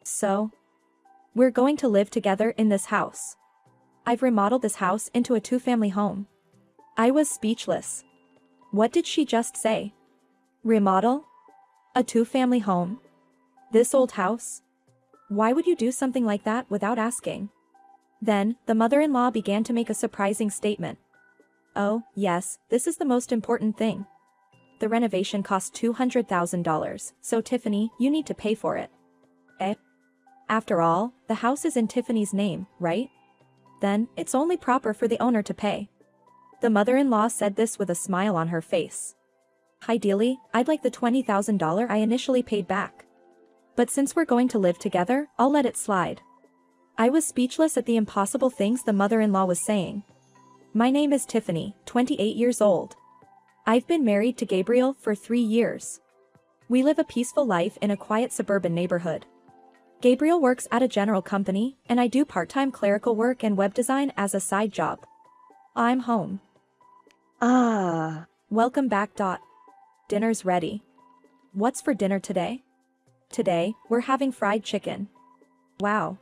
So, we're going to live together in this house. I've remodeled this house into a two-family home. I was speechless. What did she just say? Remodel? A two-family home? This old house? Why would you do something like that without asking? Then, the mother-in-law began to make a surprising statement. Oh, yes, this is the most important thing. The renovation cost $200,000, so Tiffany, you need to pay for it. Eh? After all, the house is in Tiffany's name, right? Then, it's only proper for the owner to pay. The mother-in-law said this with a smile on her face. Ideally, I'd like the $20,000 I initially paid back. But since we're going to live together, I'll let it slide. I was speechless at the impossible things the mother-in-law was saying. My name is Tiffany, 28 years old. I've been married to Gabriel for 3 years. We live a peaceful life in a quiet suburban neighborhood. Gabriel works at a general company, and I do part-time clerical work and web design as a side job. I'm home. Welcome back. Dinner's ready. What's for dinner today? Today, we're having fried chicken. Wow.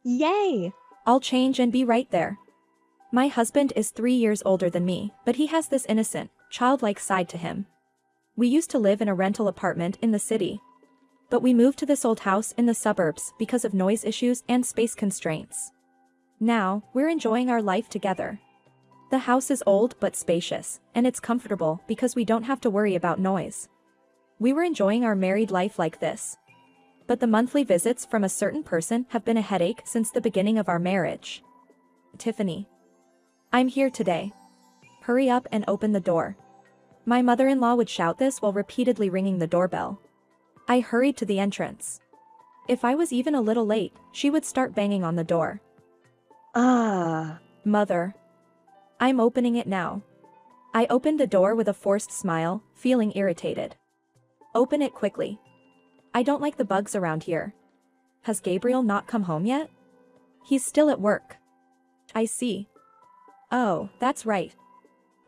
Yay! I'll change and be right there. My husband is 3 years older than me, but he has this innocent, childlike side to him. We used to live in a rental apartment in the city. But we moved to this old house in the suburbs because of noise issues and space constraints. Now, we're enjoying our life together. The house is old but spacious, and it's comfortable because we don't have to worry about noise. We were enjoying our married life like this. But the monthly visits from a certain person have been a headache since the beginning of our marriage. Tiffany. I'm here today. Hurry up and open the door. My mother-in-law would shout this while repeatedly ringing the doorbell. I hurried to the entrance. If I was even a little late, she would start banging on the door. Mother. I'm opening it now. I opened the door with a forced smile, feeling irritated. Open it quickly. I don't like the bugs around here. Has Gabriel not come home yet? He's still at work. I see. Oh, that's right.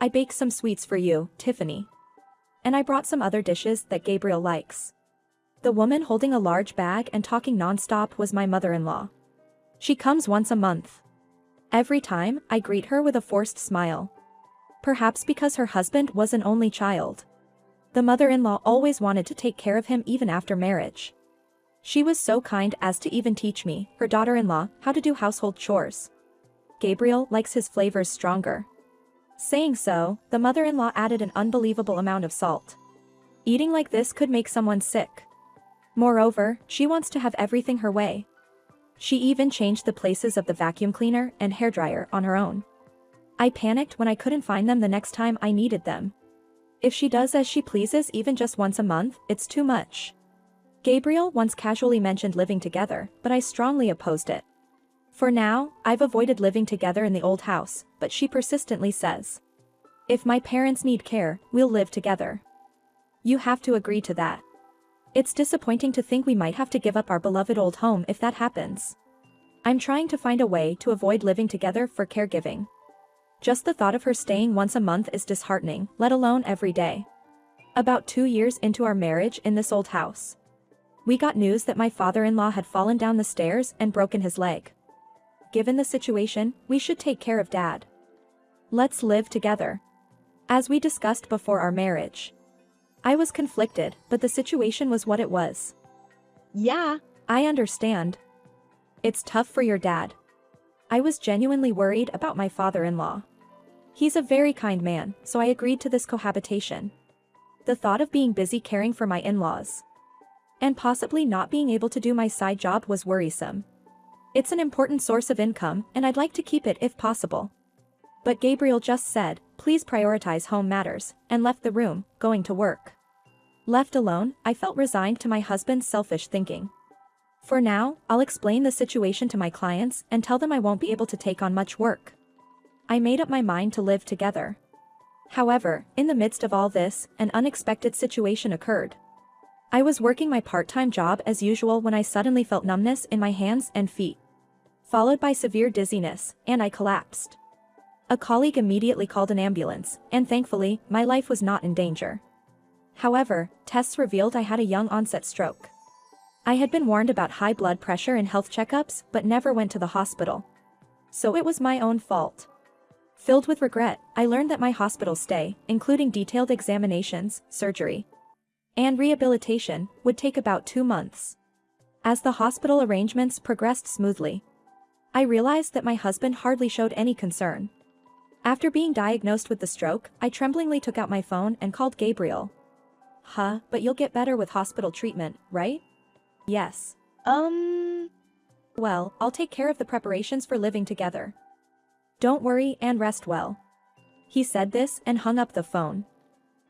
I baked some sweets for you, Tiffany. And I brought some other dishes that Gabriel likes. The woman holding a large bag and talking non-stop was my mother-in-law. She comes once a month. Every time, I greet her with a forced smile. Perhaps because her husband was an only child. The mother-in-law always wanted to take care of him even after marriage. She was so kind as to even teach me, her daughter-in-law, how to do household chores. Gabriel likes his flavors stronger. Saying so, the mother-in-law added an unbelievable amount of salt. Eating like this could make someone sick. Moreover, she wants to have everything her way. She even changed the places of the vacuum cleaner and hairdryer on her own. I panicked when I couldn't find them the next time I needed them. If she does as she pleases even just once a month, it's too much. Gabriel once casually mentioned living together, but I strongly opposed it. For now, I've avoided living together in the old house, but she persistently says, if my parents need care, we'll live together. You have to agree to that. It's disappointing to think we might have to give up our beloved old home if that happens. I'm trying to find a way to avoid living together for caregiving. Just the thought of her staying once a month is disheartening, let alone every day. About 2 years into our marriage in this old house, we got news that my father-in-law had fallen down the stairs and broken his leg. Given the situation, we should take care of Dad. Let's live together. As we discussed before our marriage. I was conflicted, but the situation was what it was. Yeah. I understand. It's tough for your dad. I was genuinely worried about my father-in-law. He's a very kind man, so I agreed to this cohabitation. The thought of being busy caring for my in-laws and possibly not being able to do my side job was worrisome. It's an important source of income, and I'd like to keep it if possible. But Gabriel just said, please prioritize home matters, and left the room, going to work. Left alone, I felt resigned to my husband's selfish thinking. For now, I'll explain the situation to my clients and tell them I won't be able to take on much work. I made up my mind to live together. However, in the midst of all this, an unexpected situation occurred. I was working my part-time job as usual when I suddenly felt numbness in my hands and feet, followed by severe dizziness, and I collapsed. A colleague immediately called an ambulance, and thankfully, my life was not in danger. However, tests revealed I had a young onset stroke. I had been warned about high blood pressure and health checkups, but never went to the hospital. So it was my own fault. Filled with regret, I learned that my hospital stay, including detailed examinations, surgery, and rehabilitation, would take about 2 months. As the hospital arrangements progressed smoothly, I realized that my husband hardly showed any concern. After being diagnosed with the stroke, I tremblingly took out my phone and called Gabriel. But you'll get better with hospital treatment, right? Yes. Well, I'll take care of the preparations for living together. Don't worry and rest well. He said this and hung up the phone.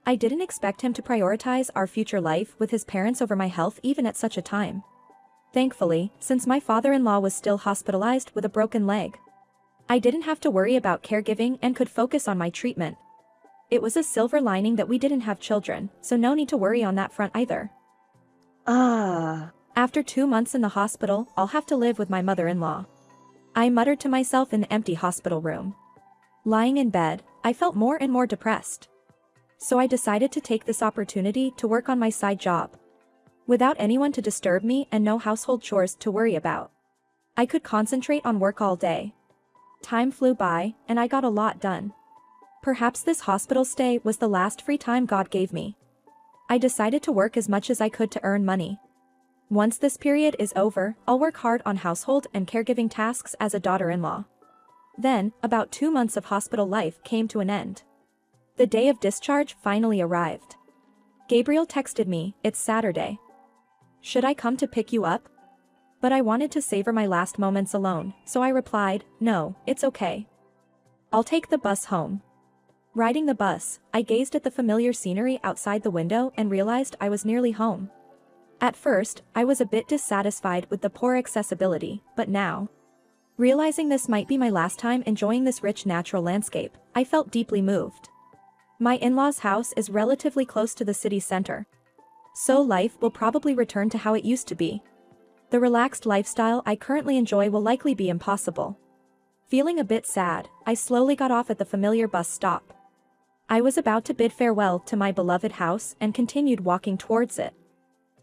I didn't expect him to prioritize our future life with his parents over my health even at such a time. Thankfully, since my father-in-law was still hospitalized with a broken leg, I didn't have to worry about caregiving and could focus on my treatment. It was a silver lining that we didn't have children, so no need to worry on that front either. After 2 months in the hospital, I'll have to live with my mother-in-law. I muttered to myself in the empty hospital room. Lying in bed, I felt more and more depressed. So I decided to take this opportunity to work on my side job. Without anyone to disturb me and no household chores to worry about, I could concentrate on work all day. Time flew by, and I got a lot done. Perhaps this hospital stay was the last free time God gave me. I decided to work as much as I could to earn money. Once this period is over, I'll work hard on household and caregiving tasks as a daughter-in-law. Then, about 2 months of hospital life came to an end. The day of discharge finally arrived. Gabriel texted me, "It's Saturday. Should I come to pick you up?" But I wanted to savor my last moments alone, so I replied, "No, it's okay. I'll take the bus home." Riding the bus, I gazed at the familiar scenery outside the window and realized I was nearly home. At first, I was a bit dissatisfied with the poor accessibility, but now, realizing this might be my last time enjoying this rich natural landscape, I felt deeply moved. My in-laws' house is relatively close to the city center, so life will probably return to how it used to be. The relaxed lifestyle I currently enjoy will likely be impossible. Feeling a bit sad, I slowly got off at the familiar bus stop. I was about to bid farewell to my beloved house and continued walking towards it.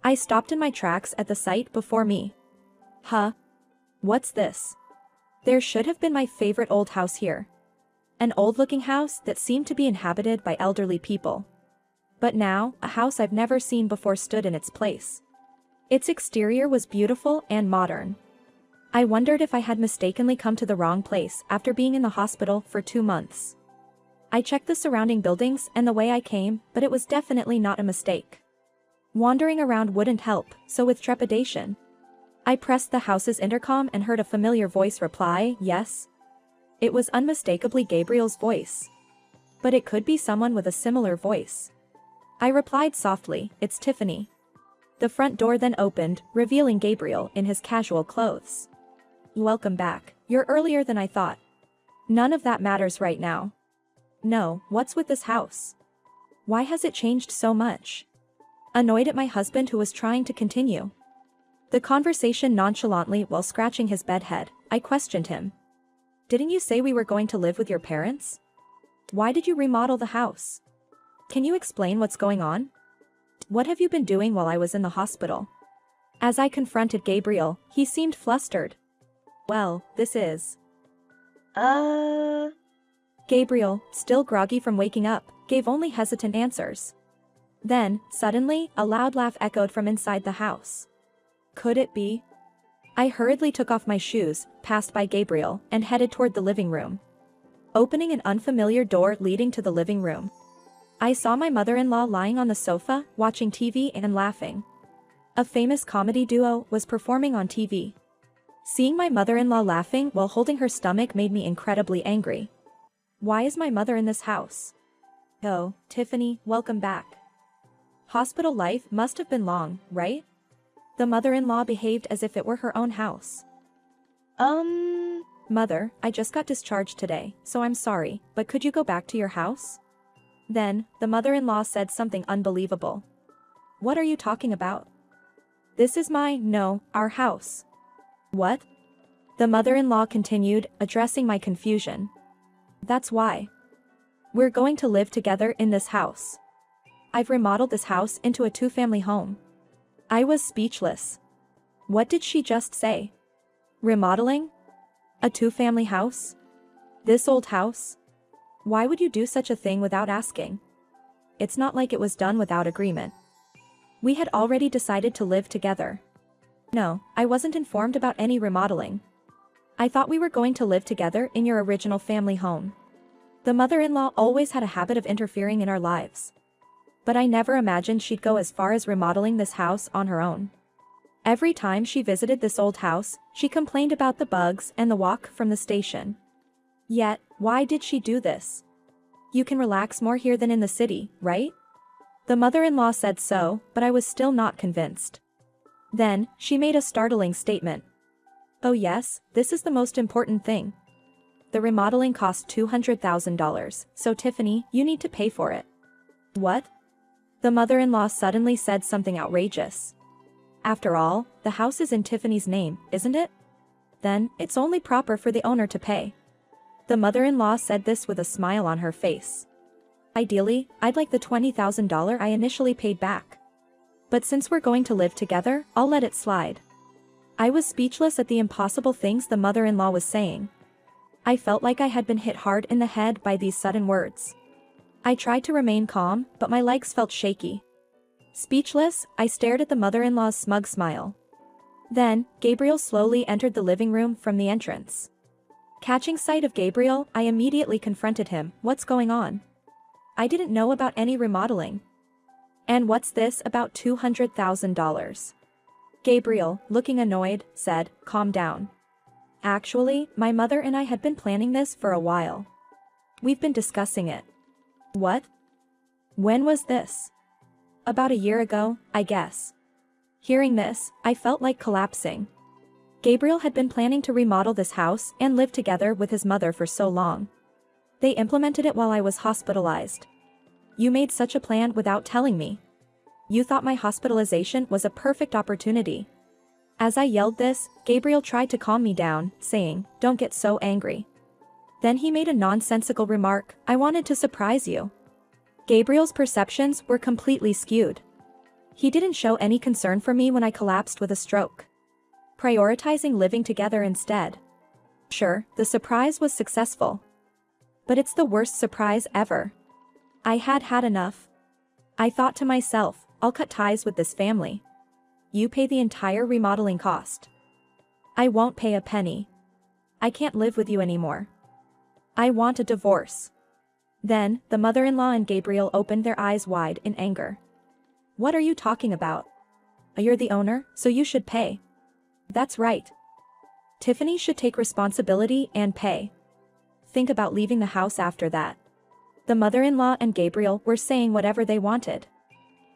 I stopped in my tracks at the sight before me. What's this? There should have been my favorite old house here. An old-looking house that seemed to be inhabited by elderly people. But now, a house I've never seen before stood in its place. Its exterior was beautiful and modern. I wondered if I had mistakenly come to the wrong place after being in the hospital for 2 months. I checked the surrounding buildings and the way I came, but it was definitely not a mistake. Wandering around wouldn't help, so with trepidation, I pressed the house's intercom and heard a familiar voice reply, "Yes." It was unmistakably Gabriel's voice. But it could be someone with a similar voice. I replied softly, "It's Tiffany." The front door then opened, revealing Gabriel in his casual clothes. "Welcome back. You're earlier than I thought." "None of that matters right now." "No, what's with this house? Why has it changed so much?" Annoyed at my husband who was trying to continue the conversation nonchalantly while scratching his bed head, I questioned him. "Didn't you say we were going to live with your parents? Why did you remodel the house? Can you explain what's going on? What have you been doing while I was in the hospital?" As I confronted Gabriel, he seemed flustered. "Well, this is..." Gabriel, still groggy from waking up, gave only hesitant answers. Then, suddenly, a loud laugh echoed from inside the house. Could it be? I hurriedly took off my shoes, passed by Gabriel, and headed toward the living room. Opening an unfamiliar door leading to the living room, I saw my mother-in-law lying on the sofa, watching TV and laughing. A famous comedy duo was performing on TV. Seeing my mother-in-law laughing while holding her stomach made me incredibly angry. Why is my mother in this house? Oh, Tiffany, welcome back. Hospital life must have been long, right? The mother-in-law behaved as if it were her own house. Mother, I just got discharged today, so I'm sorry, but could you go back to your house? Then, the mother-in-law said something unbelievable. What are you talking about? This is our house. What? The mother-in-law continued, addressing my confusion. That's why. We're going to live together in this house. I've remodeled this house into a 2-family home. I was speechless. What did she just say? Remodeling? A two-family house? This old house? Why would you do such a thing without asking? It's not like it was done without agreement. We had already decided to live together. No, I wasn't informed about any remodeling. I thought we were going to live together in your original family home. The mother-in-law always had a habit of interfering in our lives. But I never imagined she'd go as far as remodeling this house on her own. Every time she visited this old house, she complained about the bugs and the walk from the station. Yet, why did she do this? You can relax more here than in the city, right? The mother-in-law said so, but I was still not convinced. Then, she made a startling statement. Oh yes, this is the most important thing. The remodeling cost $200,000, so Tiffany, you need to pay for it. What? The mother-in-law suddenly said something outrageous. After all, the house is in Tiffany's name, isn't it? Then, it's only proper for the owner to pay. The mother-in-law said this with a smile on her face. Ideally, I'd like the $20,000 I initially paid back. But since we're going to live together, I'll let it slide. I was speechless at the impossible things the mother-in-law was saying. I felt like I had been hit hard in the head by these sudden words. I tried to remain calm, but my legs felt shaky. Speechless, I stared at the mother-in-law's smug smile. Then, Gabriel slowly entered the living room from the entrance. Catching sight of Gabriel, I immediately confronted him. What's going on? I didn't know about any remodeling. And what's this about $200,000? Gabriel, looking annoyed, said, calm down. Actually, my mother and I had been planning this for a while. We've been discussing it. What? When was this? About a year ago, I guess. Hearing this, I felt like collapsing. Gabriel had been planning to remodel this house and live together with his mother for so long. They implemented it while I was hospitalized. You made such a plan without telling me. You thought my hospitalization was a perfect opportunity. As I yelled this, Gabriel tried to calm me down, saying, don't get so angry. Then he made a nonsensical remark, I wanted to surprise you. Gabriel's perceptions were completely skewed. He didn't show any concern for me when I collapsed with a stroke, prioritizing living together instead. Sure, the surprise was successful. But it's the worst surprise ever. I had had enough. I thought to myself, I'll cut ties with this family. You pay the entire remodeling cost. I won't pay a penny. I can't live with you anymore. I want a divorce. Then, the mother-in-law and Gabriel opened their eyes wide in anger. What are you talking about? You're the owner, so you should pay. That's right. Tiffany should take responsibility and pay. Think about leaving the house after that. The mother-in-law and Gabriel were saying whatever they wanted.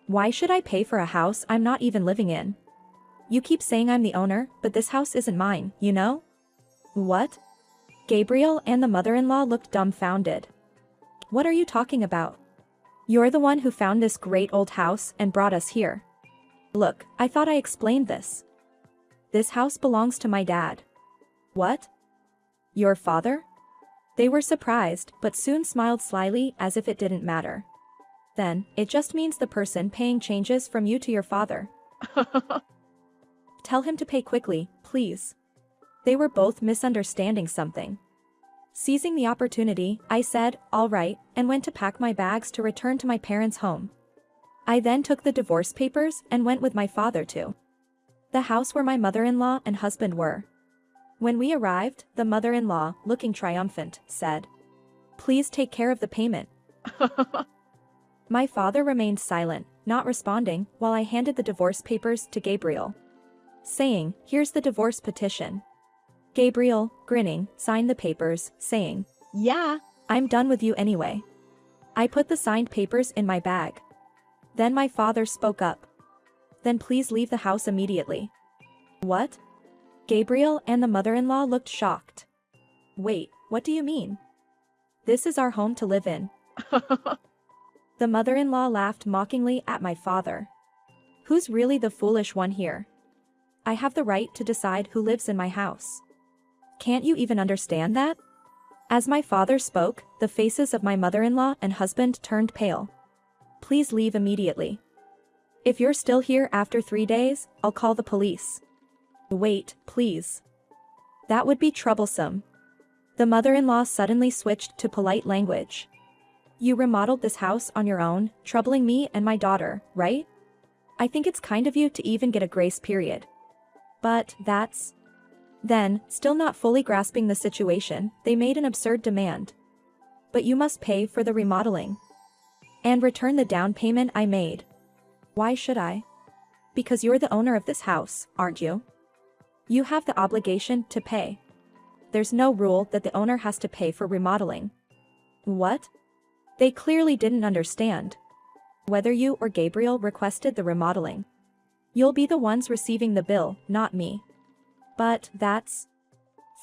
Why should I pay for a house I'm not even living in? You keep saying I'm the owner, but this house isn't mine, you know? What? Gabriel and the mother-in-law looked dumbfounded. What are you talking about? You're the one who found this great old house and brought us here. Look, I thought I explained this. This house belongs to my dad. What? Your father? They were surprised, but soon smiled slyly as if it didn't matter. Then, it just means the person paying changes from you to your father. Tell him to pay quickly, please. They were both misunderstanding something. Seizing the opportunity, I said, all right, and went to pack my bags to return to my parents' home. I then took the divorce papers and went with my father to the house where my mother-in-law and husband were. When we arrived, the mother-in-law, looking triumphant, said, please take care of the payment. My father remained silent, not responding, while I handed the divorce papers to Gabriel, saying, here's the divorce petition. Gabriel, grinning, signed the papers, saying, Yeah. I'm done with you anyway. I put the signed papers in my bag. Then my father spoke up. Then please leave the house immediately. What? Gabriel and the mother-in-law looked shocked. Wait, what do you mean? This is our home to live in. The mother-in-law laughed mockingly at my father. Who's really the foolish one here? I have the right to decide who lives in my house. Can't you even understand that? As my father spoke, the faces of my mother-in-law and husband turned pale. Please leave immediately. If you're still here after 3 days, I'll call the police. Wait, please. That would be troublesome. The mother-in-law suddenly switched to polite language. You remodeled this house on your own, troubling me and my daughter, right? I think it's kind of you to even get a grace period. But that's... Then, still not fully grasping the situation, they made an absurd demand. But you must pay for the remodeling. And return the down payment I made. Why should I? Because you're the owner of this house, aren't you? You have the obligation to pay. There's no rule that the owner has to pay for remodeling. What? They clearly didn't understand. Whether you or Gabriel requested the remodeling. You'll be the ones receiving the bill, not me. But that's...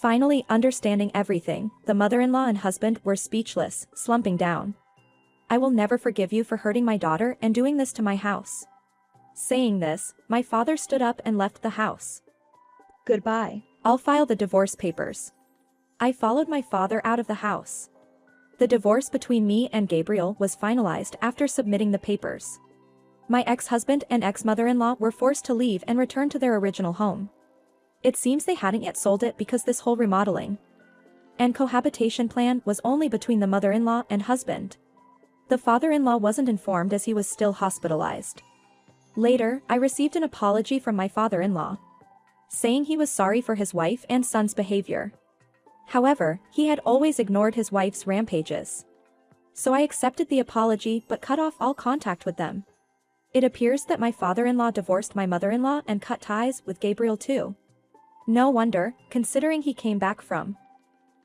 Finally understanding everything, the mother-in-law and husband were speechless, slumping down. I will never forgive you for hurting my daughter and doing this to my house. Saying this, my father stood up and left the house. Goodbye. I'll file the divorce papers. I followed my father out of the house. The divorce between me and Gabriel was finalized after submitting the papers. My ex-husband and ex-mother-in-law were forced to leave and return to their original home. It seems they hadn't yet sold it because this whole remodeling and cohabitation plan was only between the mother-in-law and husband. The father-in-law wasn't informed as he was still hospitalized. Later, I received an apology from my father-in-law, saying he was sorry for his wife and son's behavior. However, he had always ignored his wife's rampages. So I accepted the apology but cut off all contact with them. It appears that my father-in-law divorced my mother-in-law and cut ties with Gabriel too. No wonder, considering he came back from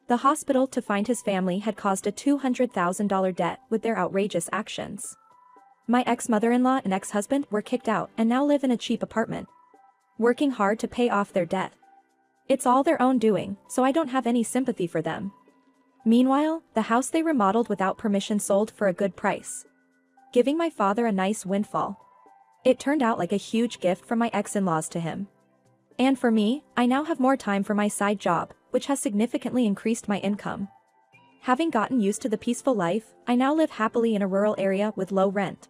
the hospital to find his family had caused a $200,000 debt with their outrageous actions. My ex-mother-in-law and ex-husband were kicked out and now live in a cheap apartment, working hard to pay off their debt. It's all their own doing, so I don't have any sympathy for them. Meanwhile, the house they remodeled without permission sold for a good price, giving my father a nice windfall. It turned out like a huge gift from my ex-in-laws to him. And for me, I now have more time for my side job, which has significantly increased my income. Having gotten used to the peaceful life, I now live happily in a rural area with low rent.